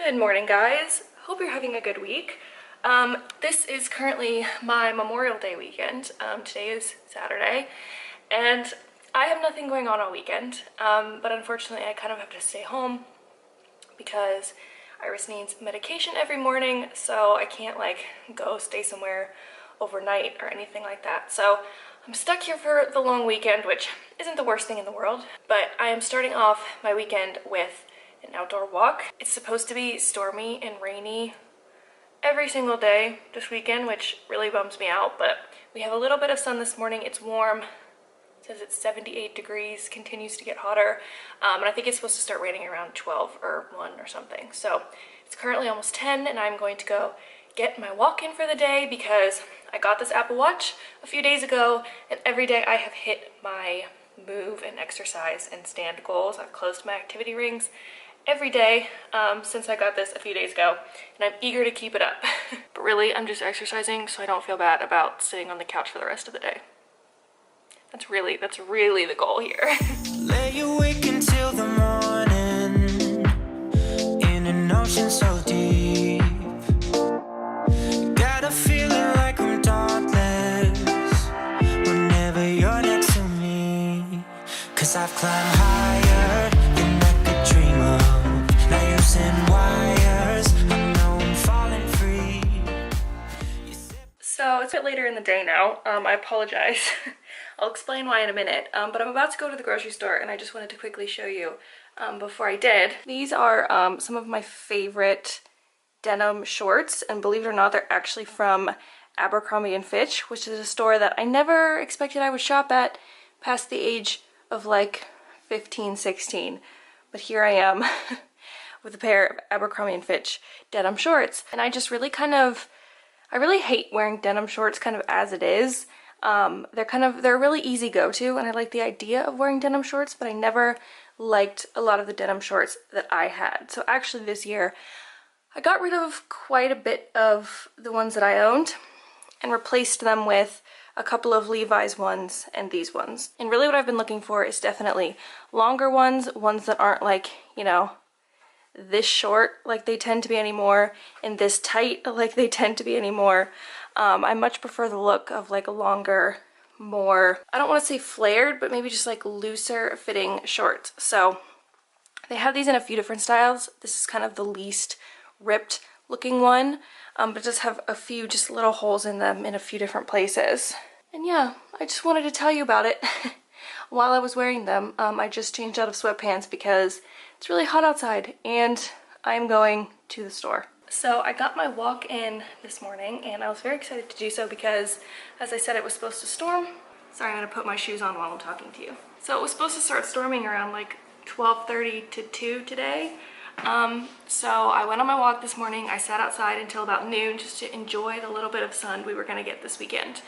Good morning, guys. Hope you're having a good week. This is currently my Memorial Day weekend. Today is Saturday, and I have nothing going on all weekend, but unfortunately I kind of have to stay home because Iris needs medication every morning, so I can't like go stay somewhere overnight or anything like that. So I'm stuck here for the long weekend, which isn't the worst thing in the world, but I am starting off my weekend with an outdoor walk. It's supposed to be stormy and rainy every single day this weekend, which really bums me out, but we have a little bit of sun this morning. It's warm. It says it's 78 degrees, continues to get hotter, and I think it's supposed to start raining around 12 or 1 or something. So it's currently almost 10, and I'm going to go get my walk in for the day because I got this Apple Watch a few days ago, and every day I have hit my move and exercise and stand goals. I've closed my activity rings every day since I got this a few days ago, and I'm eager to keep it up. But really, I'm just exercising so I don't feel bad about sitting on the couch for the rest of the day. That's really the goal here. Lay awake until the morning in an ocean so deep. Got a feeling like I'm dauntless whenever you're next to me. 'Cause I've climbed higher than I could dream of. Now using wires, I know I'm falling free. So it's a bit later in the day now. I apologize. I'll explain why in a minute, but I'm about to go to the grocery store, and I just wanted to quickly show you before I did. These are some of my favorite denim shorts, and believe it or not, they're actually from Abercrombie & Fitch, which is a store that I never expected I would shop at past the age of like 15, 16. But here I am with a pair of Abercrombie & Fitch denim shorts, and I just really I really hate wearing denim shorts kind of as it is. They're a really easy go-to, and I like the idea of wearing denim shorts, but I never liked a lot of the denim shorts that I had. So actually this year I got rid of quite a bit of the ones that I owned and replaced them with a couple of Levi's ones and these ones. And really what I've been looking for is definitely longer ones that aren't like, you know, this short like they tend to be anymore, and this tight like they tend to be anymore. I much prefer the look of like a longer, more, I don't want to say flared, but maybe just like looser fitting shorts. So they have these in a few different styles. This is kind of the least ripped looking one, but it does have a few just little holes in them in a few different places. And yeah, I just wanted to tell you about it. While I was wearing them, I just changed out of sweatpants because it's really hot outside and I'm going to the store. So I got my walk in this morning, and I was very excited to do so because, as I said, it was supposed to storm. Sorry, I'm gonna put my shoes on while I'm talking to you. So it was supposed to start storming around like 12:30 to 2 today. So I went on my walk this morning. I sat outside until about noon just to enjoy the little bit of sun we were gonna get this weekend.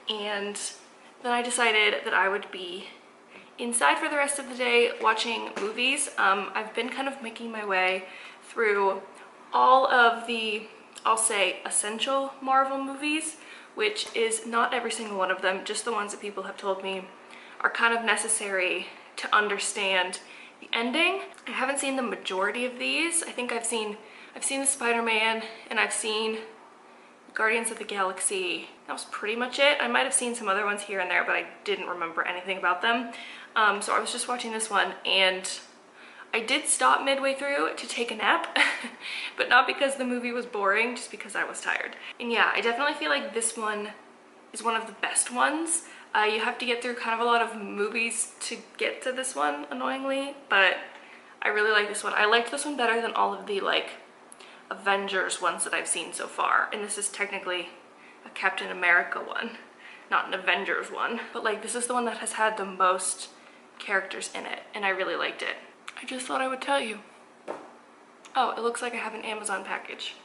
And then I decided that I would be inside for the rest of the day watching movies. I've been kind of making my way through all of the, I'll say, essential Marvel movies, which is not every single one of them, just the ones that people have told me are kind of necessary to understand the ending. I haven't seen the majority of these. I think I've seen the Spider-Man, and I've seen Guardians of the Galaxy. That was pretty much it. I might have seen some other ones here and there, but I didn't remember anything about them. So I was just watching this one, and I did stop midway through to take a nap, but not because the movie was boring, just because I was tired. And yeah, I definitely feel like this one is one of the best ones. You have to get through kind of a lot of movies to get to this one, annoyingly, but I really like this one. I liked this one better than all of the like Avengers ones that I've seen so far, and this is technically a Captain America one, not an Avengers one, but like this is the one that has had the most characters in it, and I really liked it. I just thought I would tell you. Oh, it looks like I have an Amazon package.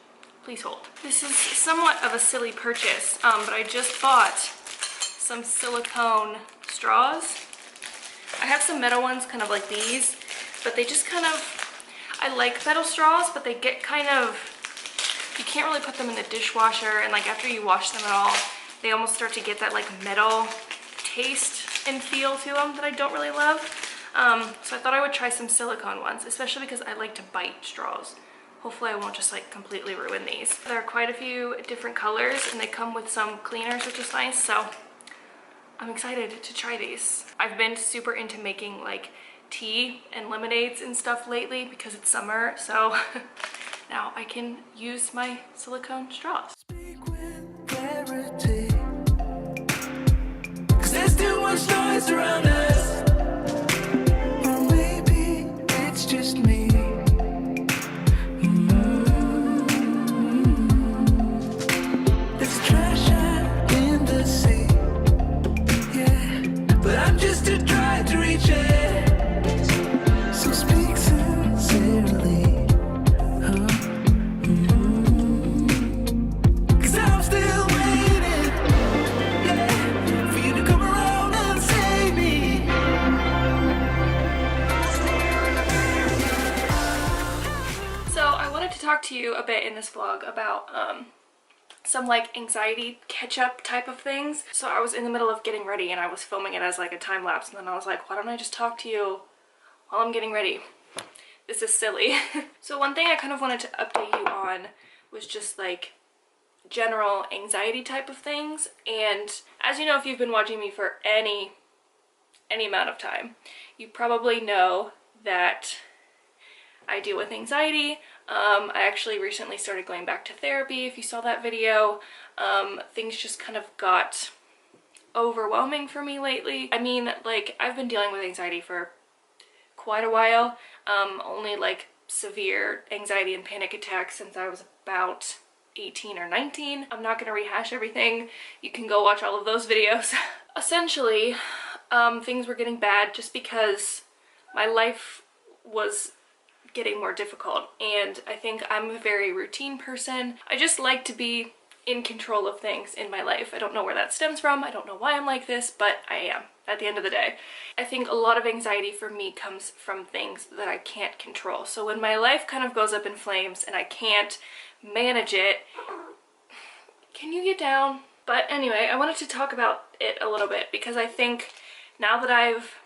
Please hold. This is somewhat of a silly purchase, but I just bought some silicone straws. I have some metal ones kind of like these, but they just kind of, I like metal straws, but they get kind of, you can't really put them in the dishwasher, and like after you wash them at all, they almost start to get that like metal taste and feel to them that I don't really love. So I thought I would try some silicone ones, especially because I like to bite straws hopefully I won't just like completely ruin these. There are quite a few different colors and they come with some cleaners, which is nice, so I'm excited to try these. I've been super into making like tea and lemonades and stuff lately because it's summer, so now I can use my silicone straws. Speak with clarity, 'cause there's too much noise around us. Or maybe it's just me. There's trash in the sea, yeah, but I'm just too dry to reach it. So speak sincerely. Cause I'm still waiting, yeah, for you to come around and save me. So I wanted to talk to you a bit in this vlog about some like anxiety catch-up type of things. So I was in the middle of getting ready and I was filming it as like a time lapse, and then I was like, why don't I just talk to you while I'm getting ready? This is silly. So one thing I kind of wanted to update you on was just like general anxiety type of things. And as you know, if you've been watching me for any amount of time, you probably know that I deal with anxiety. I actually recently started going back to therapy. If you saw that video, things just kind of got overwhelming for me lately. I mean, like, I've been dealing with anxiety for quite a while. Only like severe anxiety and panic attacks since I was about 18 or 19. I'm not gonna rehash everything. You can go watch all of those videos. Essentially, things were getting bad just because my life was getting more difficult, and I think I'm a very routine person. I just like to be in control of things in my life. I don't know where that stems from. I don't know why I'm like this, but I am at the end of the day. I think a lot of anxiety for me comes from things that I can't control. So when my life kind of goes up in flames and I can't manage it, can you get down? But anyway, I wanted to talk about it a little bit because I think now that I've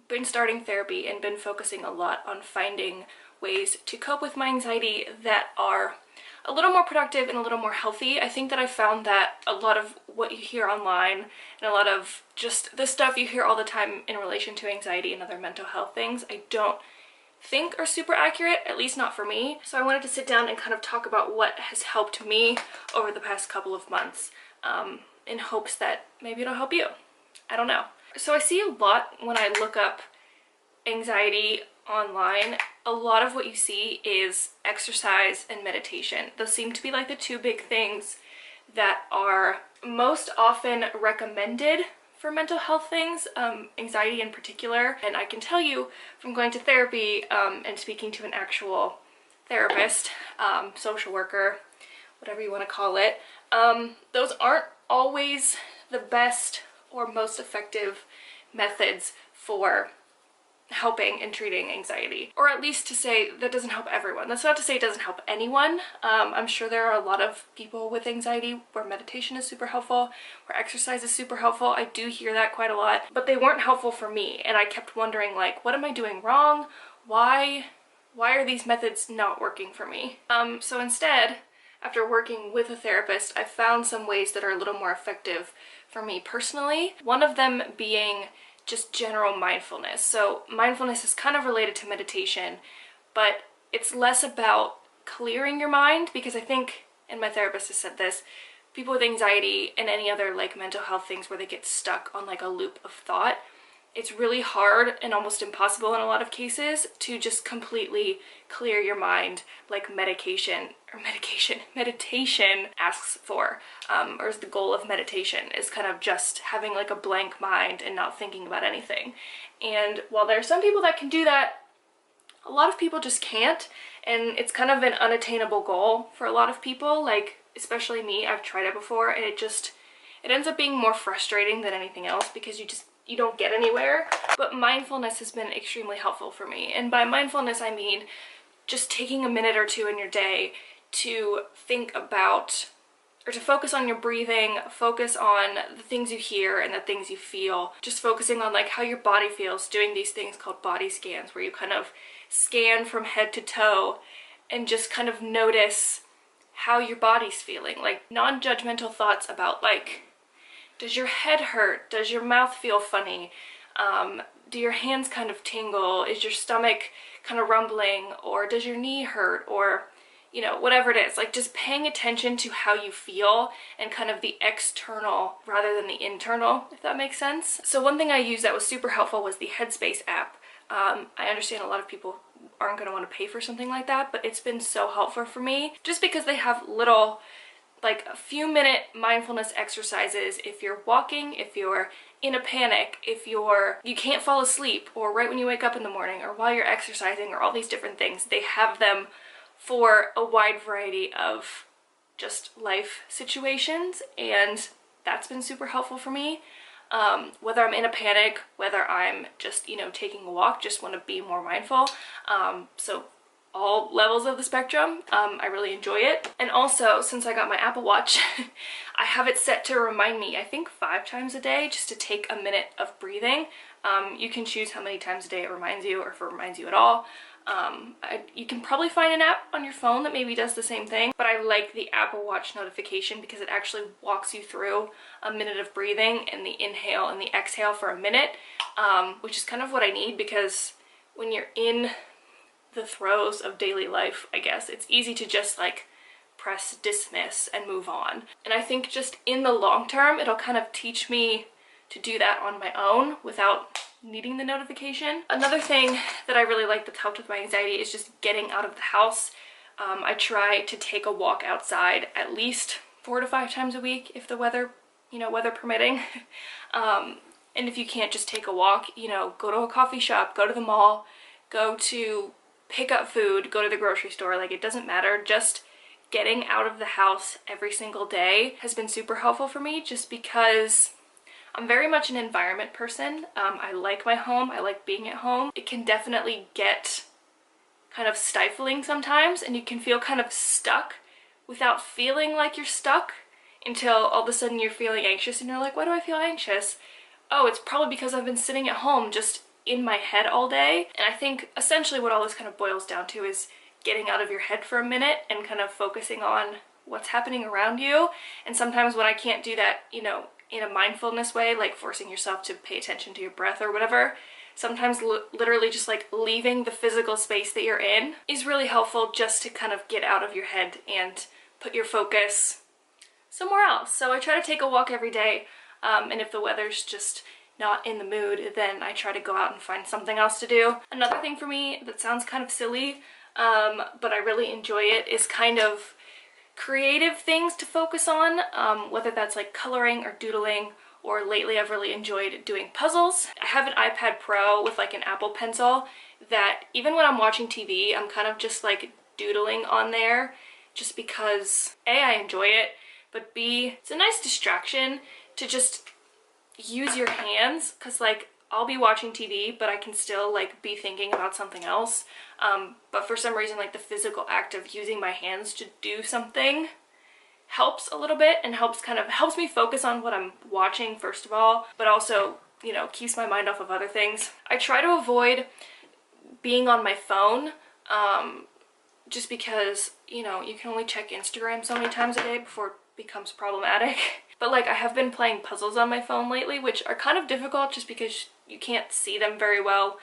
been starting therapy and been focusing a lot on finding ways to cope with my anxiety that are a little more productive and a little more healthy, I think that I found that a lot of what you hear online and a lot of just the stuff you hear all the time in relation to anxiety and other mental health things, I don't think are super accurate, at least not for me. So I wanted to sit down and kind of talk about what has helped me over the past couple of months, in hopes that maybe it'll help you. I don't know. So I see a lot when I look up anxiety online. A lot of what you see is exercise and meditation. Those seem to be like the two big things that are most often recommended for mental health things, anxiety in particular. And I can tell you from going to therapy and speaking to an actual therapist, social worker, whatever you want to call it, those aren't always the best or most effective methods for helping and treating anxiety, or at least to say that doesn't help everyone. That's not to say it doesn't help anyone. I'm sure there are a lot of people with anxiety where meditation is super helpful, where exercise is super helpful. I do hear that quite a lot, but they weren't helpful for me, and I kept wondering, like, what am I doing wrong? Why are these methods not working for me? So instead, after working with a therapist, I found some ways that are a little more effective for me personally. One of them being just general mindfulness. So mindfulness is kind of related to meditation, but it's less about clearing your mind, because I think, and my therapist has said this, people with anxiety and any other like mental health things where they get stuck on like a loop of thought, it's really hard and almost impossible in a lot of cases to just completely clear your mind like meditation asks for, or is the goal of meditation, is kind of just having like a blank mind and not thinking about anything. And while there are some people that can do that, a lot of people just can't, and it's kind of an unattainable goal for a lot of people, like especially me. I've tried it before and it ends up being more frustrating than anything else because you don't get anywhere. But mindfulness has been extremely helpful for me. And by mindfulness, I mean just taking a minute or two in your day to think about, or to focus on your breathing, focus on the things you hear and the things you feel, just focusing on like how your body feels, doing these things called body scans where you kind of scan from head to toe and just kind of notice how your body's feeling. Like non-judgmental thoughts about like, does your head hurt? Does your mouth feel funny? Do your hands kind of tingle? Is your stomach kind of rumbling? Or does your knee hurt? Or, you know, whatever it is. Like just paying attention to how you feel and kind of the external rather than the internal, if that makes sense. So one thing I used that was super helpful was the Headspace app. I understand a lot of people aren't going to want to pay for something like that, but it's been so helpful for me just because they have little, like a few minute mindfulness exercises if you're walking, if you're in a panic, if you can't fall asleep, or right when you wake up in the morning, or while you're exercising, or all these different things. They have them for a wide variety of just life situations, and that's been super helpful for me. Whether I'm in a panic, whether I'm just, you know, taking a walk, just want to be more mindful. So all levels of the spectrum, I really enjoy it. And also, since I got my Apple Watch, I have it set to remind me, I think 5 times a day, just to take a minute of breathing. You can choose how many times a day it reminds you, or if it reminds you at all. You can probably find an app on your phone that maybe does the same thing, but I like the Apple Watch notification because it actually walks you through a minute of breathing and the inhale and the exhale for a minute, which is kind of what I need, because when you're in the throes of daily life, I guess, it's easy to just like press dismiss and move on. And I think just in the long term, it'll kind of teach me to do that on my own without needing the notification. Another thing that I really like that's helped with my anxiety is just getting out of the house. I try to take a walk outside at least 4 to 5 times a week if the weather, you know, weather permitting. And if you can't just take a walk, you know, go to a coffee shop, go to the mall, go to pick up food, go to the grocery store. Like, it doesn't matter. Just getting out of the house every single day has been super helpful for me, just because I'm very much an environment person. I like my home. I like being at home. It can definitely get kind of stifling sometimes, and you can feel kind of stuck without feeling like you're stuck until all of a sudden you're feeling anxious and you're like, why do I feel anxious? Oh, it's probably because I've been sitting at home just in my head all day. And I think essentially what all this kind of boils down to is getting out of your head for a minute and kind of focusing on what's happening around you. And sometimes when I can't do that, you know, in a mindfulness way, like forcing yourself to pay attention to your breath or whatever, sometimes literally just like leaving the physical space that you're in is really helpful, just to kind of get out of your head and put your focus somewhere else. So I try to take a walk every day, and if the weather's just not in the mood, then I try to go out and find something else to do. Another thing for me that sounds kind of silly, but I really enjoy it, is kind of creative things to focus on, whether that's like coloring or doodling, or lately I've really enjoyed doing puzzles. I have an iPad Pro with like an Apple Pencil that even when I'm watching TV, I'm kind of just like doodling on there, just because A, I enjoy it, but B, it's a nice distraction to just use your hands, because like I'll be watching TV but I can still like be thinking about something else, but for some reason like the physical act of using my hands to do something helps a little bit, and helps me focus on what I'm watching first of all, but also, you know, keeps my mind off of other things. I try to avoid being on my phone, just because, you know, you can only check Instagram so many times a day before it becomes problematic. But like, I have been playing puzzles on my phone lately, which are kind of difficult just because you can't see them very well.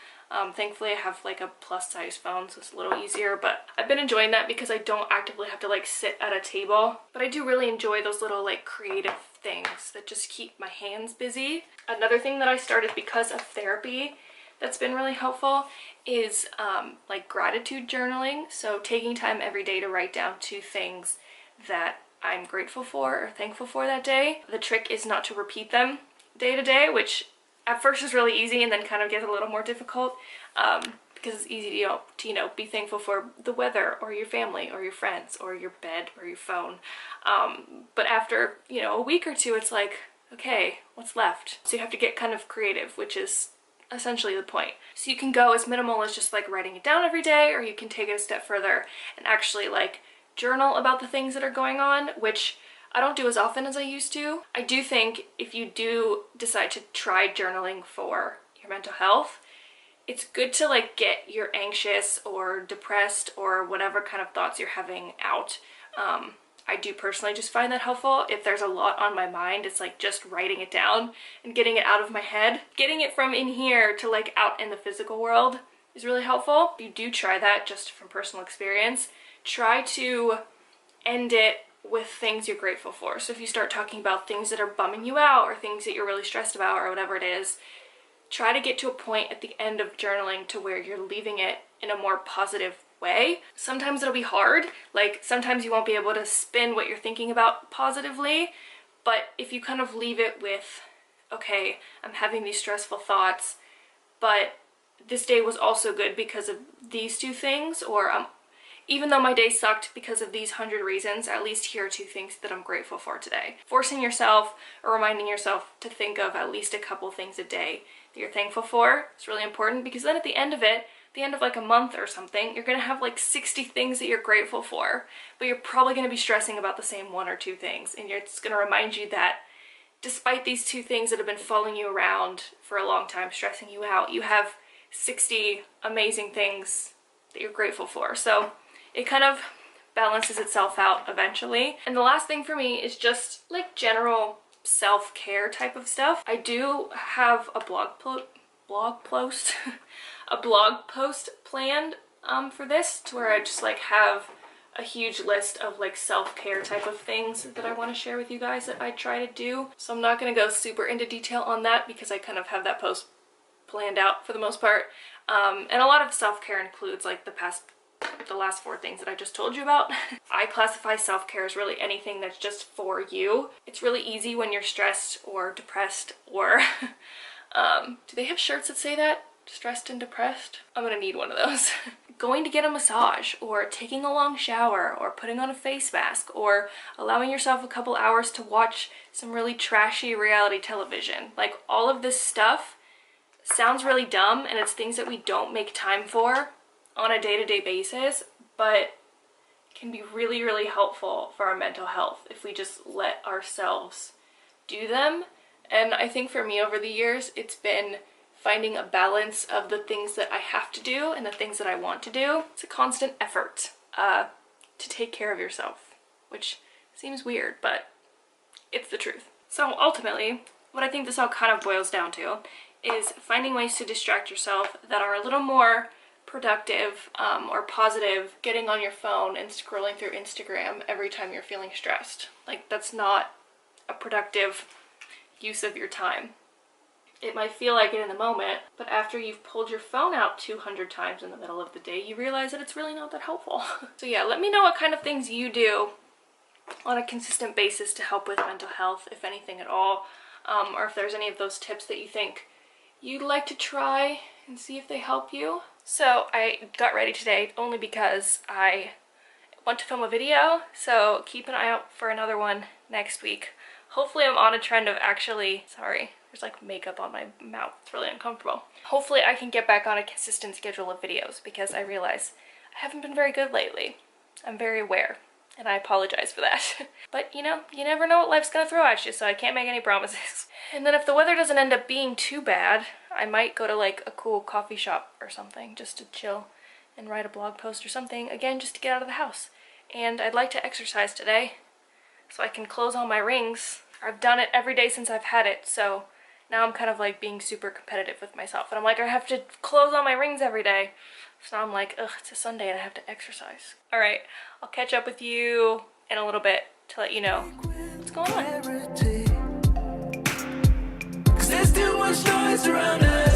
Thankfully I have like a plus size phone, so it's a little easier, but I've been enjoying that because I don't actively have to like sit at a table. But I do really enjoy those little like creative things that just keep my hands busy. Another thing that I started because of therapy that's been really helpful is like gratitude journaling. So taking time every day to write down 2 things that I'm grateful for or thankful for that day. The trick is not to repeat them day to day, which at first is really easy and then kind of gets a little more difficult, because it's easy to, you know, be thankful for the weather or your family or your friends or your bed or your phone. But after, you know, a week or 2, it's like, okay, what's left? So you have to get kind of creative, which is essentially the point. So you can go as minimal as just like writing it down every day, or you can take it a step further and actually like journal about the things that are going on, which I don't do as often as I used to. I do think if you do decide to try journaling for your mental health, it's good to like get your anxious or depressed or whatever kind of thoughts you're having out. I do personally just find that helpful. If there's a lot on my mind, it's like just writing it down and getting it out of my head. Getting it from in here to like out in the physical world is really helpful. If you do try that, just from personal experience, try to end it with things you're grateful for. So if you start talking about things that are bumming you out or things that you're really stressed about or whatever it is, try to get to a point at the end of journaling to where you're leaving it in a more positive way. Sometimes it'll be hard, like sometimes you won't be able to spin what you're thinking about positively, but if you kind of leave it with, okay, I'm having these stressful thoughts, but this day was also good because of these two things, or even though my day sucked because of these 100 reasons, at least here are 2 things that I'm grateful for today. Forcing yourself or reminding yourself to think of at least a couple things a day that you're thankful for is really important, because then at the end of it, the end of like a month or something, you're gonna have like 60 things that you're grateful for, but you're probably gonna be stressing about the same 1 or 2 things, and it's gonna remind you that despite these 2 things that have been following you around for a long time, stressing you out, you have 60 amazing things that you're grateful for. So it kind of balances itself out eventually. And the last thing for me is just like general self-care type of stuff. I do have a blog post a blog post planned for this, to where I just like have a huge list of like self-care type of things that I want to share with you guys that I try to do. So I'm not going to go super into detail on that because I kind of have that post planned out for the most part. And a lot of self-care includes like the last 4 things that I just told you about. I classify self-care as really anything that's just for you. It's really easy when you're stressed or depressed or do they have shirts that say that? Stressed and depressed? I'm gonna need one of those. Going to get a massage, or taking a long shower, or putting on a face mask, or allowing yourself a couple hours to watch some really trashy reality television. Like, all of this stuff sounds really dumb, and it's things that we don't make time for on a day-to-day basis, but can be really, really helpful for our mental health if we just let ourselves do them. And I think for me over the years, it's been finding a balance of the things that I have to do and the things that I want to do. It's a constant effort to take care of yourself, which seems weird, but it's the truth. So ultimately, what I think this all kind of boils down to is finding ways to distract yourself that are a little more productive or positive. Getting on your phone and scrolling through Instagram every time you're feeling stressed. Like, that's not a productive use of your time. It might feel like it in the moment, but after you've pulled your phone out 200 times in the middle of the day, you realize that it's really not that helpful. So yeah, let me know what kind of things you do on a consistent basis to help with mental health, if anything at all, or if there's any of those tips that you think you'd like to try and see if they help you. So I got ready today only because I want to film a video, so keep an eye out for another one next week. Hopefully I'm on a trend of actually, sorry, there's like makeup on my mouth, it's really uncomfortable. Hopefully I can get back on a consistent schedule of videos, because I realize I haven't been very good lately. I'm very aware, and I apologize for that. But you know, you never know what life's gonna throw at you, so I can't make any promises. And then if the weather doesn't end up being too bad, I might go to like a cool coffee shop or something just to chill and write a blog post or something, again, just to get out of the house. And I'd like to exercise today so I can close all my rings. I've done it every day since I've had it, so now I'm kind of like being super competitive with myself. And I'm like, I have to close all my rings every day. So now I'm like, ugh, it's a Sunday and I have to exercise. All right, I'll catch up with you in a little bit to let you know what's going on. 'Cause there's too much noise around us.